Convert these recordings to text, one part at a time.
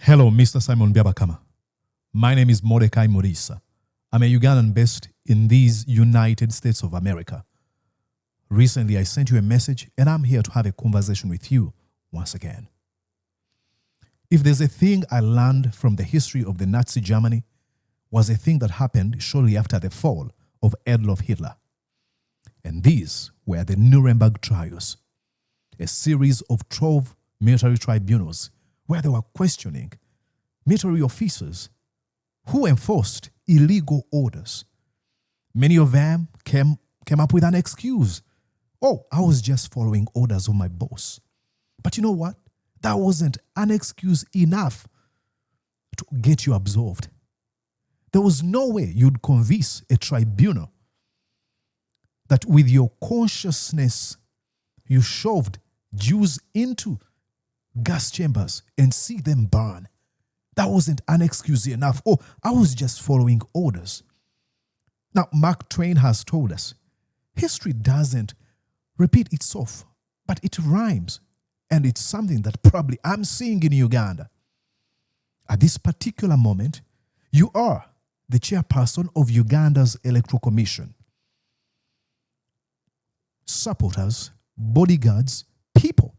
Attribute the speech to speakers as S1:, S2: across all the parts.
S1: Hello, Mr. Simon Byabakama. My name is Mordecai Murisa. I'm a Ugandan based in these United States of America. Recently, I sent you a message and I'm here to have a conversation with you once again. If there's a thing I learned from the history of the Nazi Germany, was a thing that happened shortly after the fall of Adolf Hitler. And these were the Nuremberg trials, a series of 12 military tribunals where they were questioning military officers who enforced illegal orders. Many of them came up with an excuse. Oh, I was just following orders of my boss. But you know what? That wasn't an excuse enough to get you absolved. There was no way you'd convince a tribunal that with your consciousness you shoved Jews into gas chambers and see them burn. That wasn't an excuse enough. Oh, I was just following orders. Now, Mark Twain has told us, history doesn't repeat itself, but it rhymes. And it's something that probably I'm seeing in Uganda. At this particular moment, you are the chairperson of Uganda's Electoral Commission. Supporters, bodyguards, people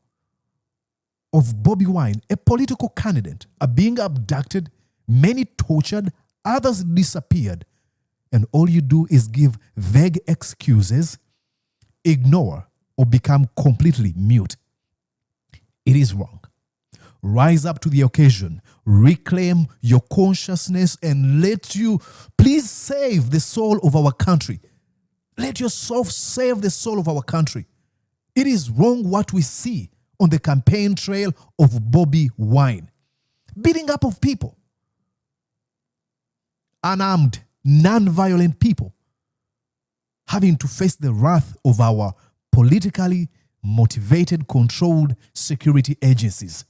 S1: of Bobi Wine, a political candidate, are being abducted, many tortured, others disappeared. And all you do is give vague excuses, ignore, or become completely mute. It is wrong. Rise up to the occasion, reclaim your consciousness, and let you please save the soul of our country. Let yourself save the soul of our country. It is wrong what we see on the campaign trail of Bobi Wine. Beating up of people. Unarmed, non-violent people having to face the wrath of our politically motivated, controlled security agencies.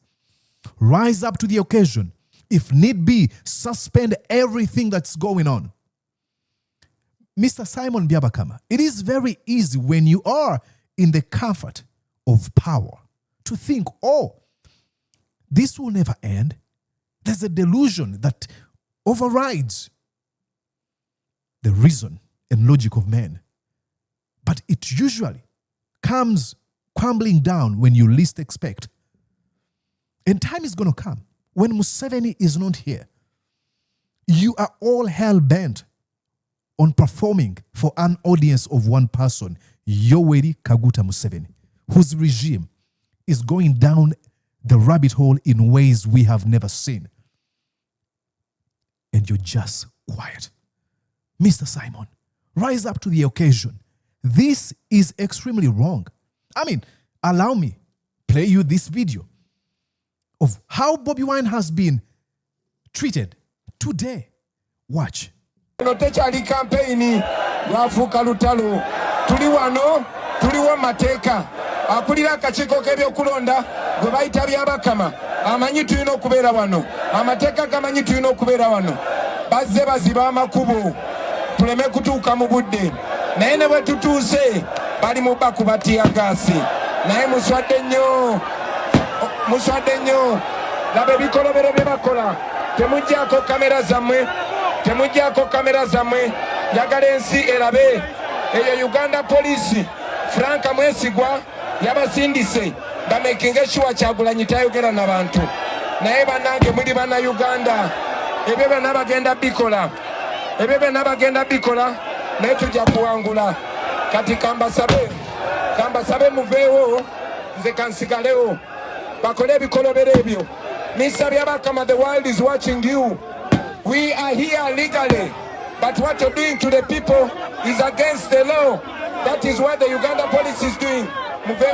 S1: Rise up to the occasion. If need be, suspend everything that's going on. Mr. Simon Byabakama, it is very easy when you are in the comfort of power to think, oh, this will never end. There's a delusion that overrides the reason and logic of men. But it usually comes crumbling down when you least expect. And time is going to come when Museveni is not here. You are all hell-bent on performing for an audience of one person, Yoweri Museveni, whose regime is going down the rabbit hole in ways we have never seen. And you're just quiet. Mr. Simon, rise up to the occasion. This is extremely wrong. Allow me play you this video of how Bobi Wine has been treated today. Watch.
S2: Techali campaign yafuka lutalo tuli wano tuliwo mateeka akulira akakiiko k'ebyokulonda gwe bayita Byabakama amanyi tulina okubeera wano amateeka gamanyi tulina okubeera wano bazze baziba amakubo tuleme kutuuka mu budde naye ne bwe tutuuse bali mu bakuba tiyagaasi naye muswadde nnyo laba ebikolobero bye bakola temuggyako kamera zammwe njagala ensi erabe eyo Uganda Police Franka Mwesigwa yabasindise bamekinga sure Kyagulanyi tayogera n'abantu naye bannange muli bana Uganda ebyo byonna bagenda bikola naye tujja kuwangula kati kambasabe muveewo nze kansigalewo bakole ebikolobero ebyo. Mr. Byabakama, the world is watching you. We are here legally, but what you're doing to the people is against the law. That is what the Uganda police is doing.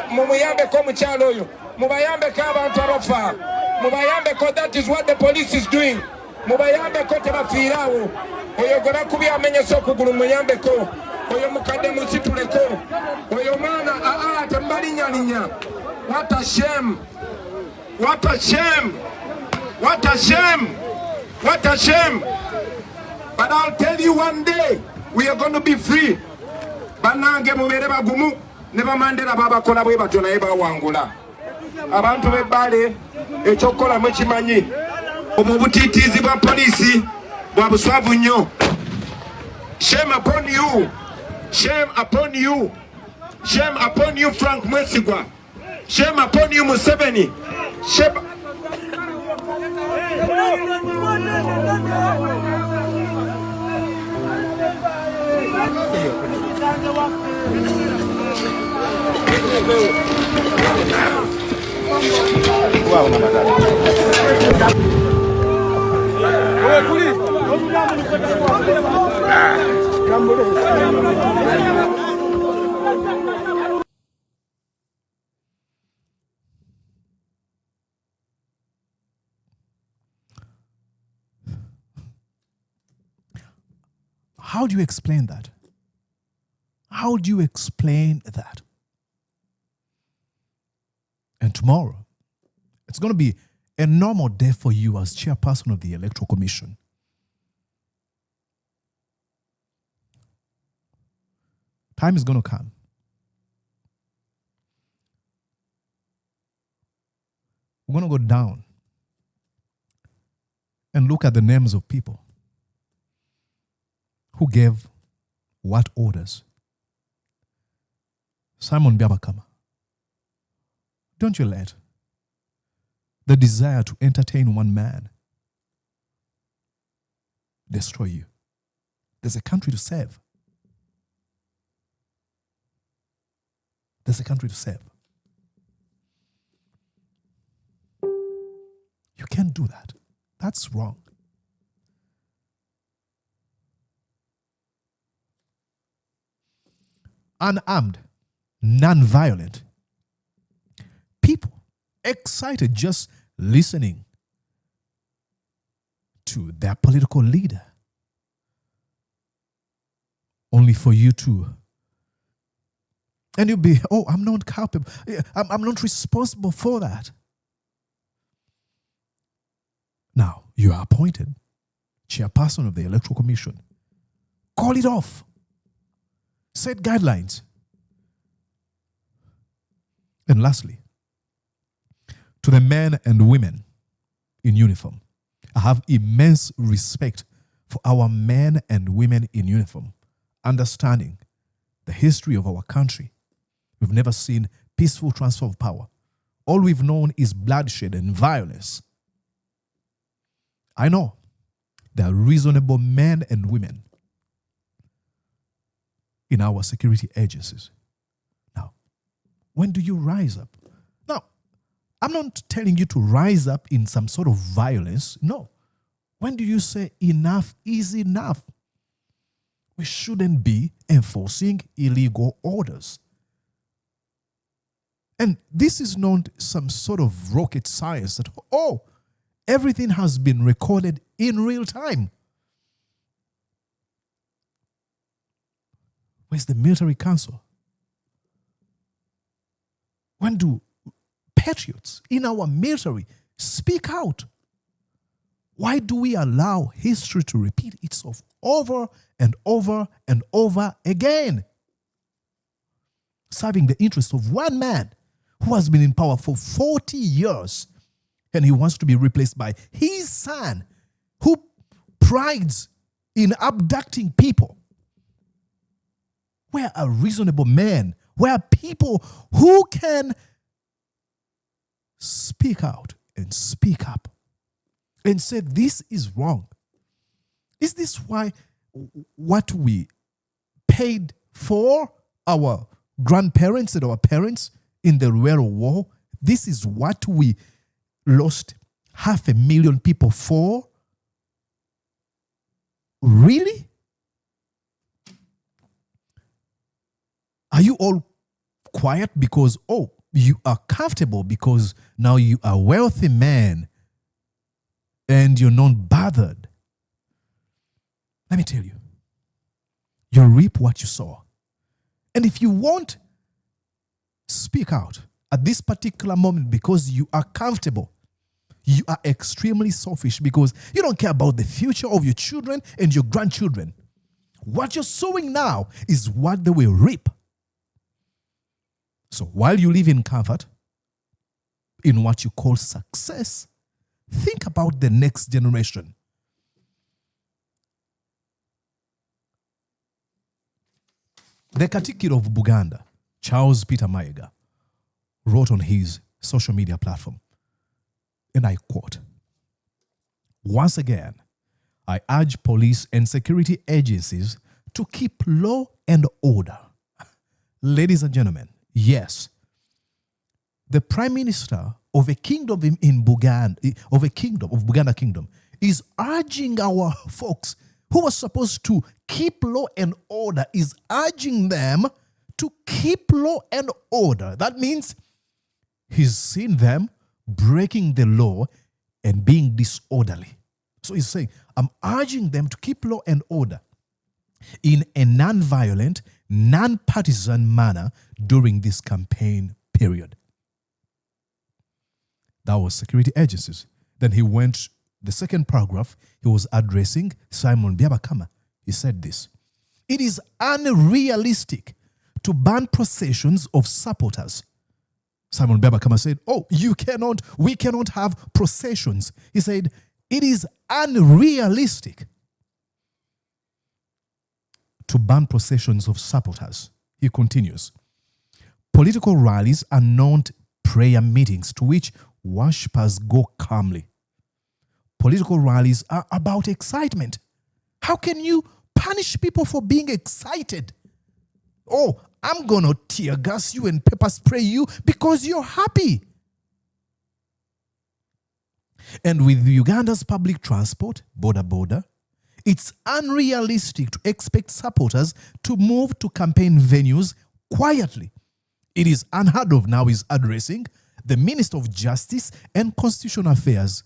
S2: Mumuyambeko mukyalo oyo, mubayambeko abantu abafa, mubayambeko. That is what the police is doing. Mubayambeko tebafiirawo. Oyo gwe bakubye amenyeso okugulu muyambeko. Oyo mukadde musituleko. Oyo mwana temubalinyalinya. What a shame. What a shame. What a shame. What a shame. But I'll tell you one day, we are going to be free. Banange mubere bagumu ne bamandera babakola bwe batyo naye bawangula. abantu b'ebbale ekyokukola mukimanyi obwo butiitiizi bwa poliisi bwa buswavu nnyo. Shame upon you. Shame upon you. Shame upon you, Frank Mwesigwa. Shame upon you, Museveni. Shame.
S1: How do you explain that? How do you explain that? And tomorrow, it's going to be a normal day for you as chairperson of the Electoral Commission. Time is going to come. We're going to go down and look at the names of people who gave what orders. Simon Byabakama, don't you let the desire to entertain one man destroy you. There's a country to save. There's a country to save. You can't do that. That's wrong. Unarmed, non-violent people excited just listening to their political leader, only for you to, and you'll be, oh, I'm not culpable, I'm not responsible for that. Now, you are appointed chairperson of the Electoral Commission. Call it off. Set guidelines. And lastly, to the men and women in uniform, I have immense respect for our men and women in uniform, understanding the history of our country. We've never seen peaceful transfer of power. All we've known is bloodshed and violence. I know there are reasonable men and women in our security agencies. Now, when do you rise up? Now, I'm not telling you to rise up in some sort of violence. No. When do you say enough is enough? We shouldn't be enforcing illegal orders. And this is not some sort of rocket science that, oh, everything has been recorded in real time. Where's the military council? When do patriots in our military speak out? Why do we allow history to repeat itself over and over and over again? Serving the interests of one man who has been in power for 40 years, and he wants to be replaced by his son who prides in abducting people. Where are reasonable men? Where are people who can speak out and speak up and say this is wrong? Is this why what we paid for our grandparents and our parents in the Rural War, this is what we lost 500,000 people for? Really? Are you all quiet because, oh, you are comfortable because now you are a wealthy man and you're not bothered? Let me tell you, you reap what you sow. And if you won't speak out at this particular moment because you are comfortable, you are extremely selfish because you don't care about the future of your children and your grandchildren. What you're sowing now is what they will reap. So while you live in comfort in what you call success. Think about the next generation. The Katikiro of Buganda, Charles Peter Mayiga, wrote on his social media platform, and I quote, "Once again, I urge police and security agencies to keep law and order." Ladies and gentlemen, yes, the Prime Minister of a kingdom in Buganda, of Buganda Kingdom, is urging our folks who are supposed to keep law and order, is urging them to keep law and order. That means he's seen them breaking the law and being disorderly. So he's saying, I'm urging them to keep law and order in a non-violent, non-partisan manner during this campaign period. That was security agencies. Then he went, the second paragraph, he was addressing Simon Byabakama. He said this: "It is unrealistic to ban processions of supporters." Simon Byabakama said, we cannot have processions. He said, it is unrealistic to ban processions of supporters. He continues, "Political rallies are not prayer meetings to which worshippers go calmly. Political rallies are about excitement. How can you punish people for being excited? Oh, I'm going to tear gas you and pepper spray you because you're happy." And with Uganda's public transport, border, it's unrealistic to expect supporters to move to campaign venues quietly. It is unheard of. Now he's addressing the Minister of Justice and Constitutional Affairs,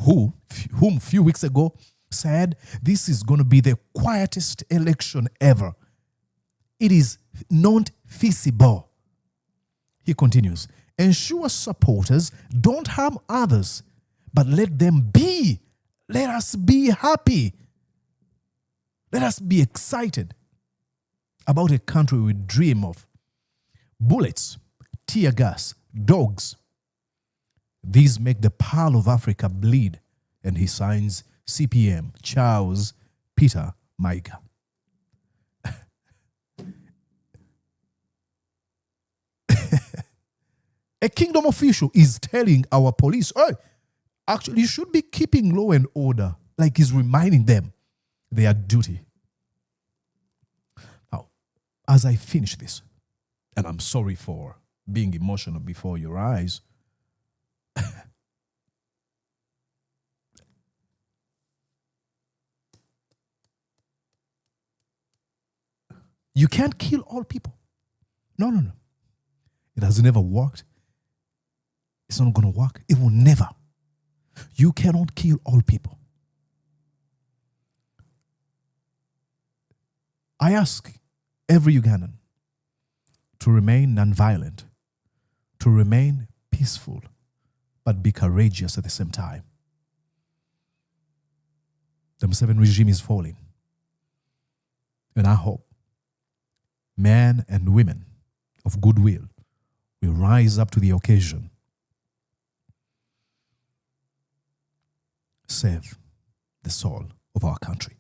S1: whom a few weeks ago said this is going to be the quietest election ever. It is not feasible. He continues, "Ensure supporters don't harm others, but let them be. Let us be happy. Let us be excited about a country we dream of. Bullets, tear gas, dogs. These make the Pearl of Africa bleed." And he signs CPM Charles Peter Mayiga. A kingdom official is telling our police, "Oh, actually, you should be keeping law and order," like he's reminding them their duty. Now, as I finish this, and I'm sorry for being emotional before your eyes, you can't kill all people. No. It has never worked. It's not going to work. It will never. You cannot kill all people. I ask every Ugandan to remain nonviolent, to remain peaceful, but be courageous at the same time. The Museveni regime is falling. And I hope men and women of goodwill will rise up to the occasion. Save the soul of our country.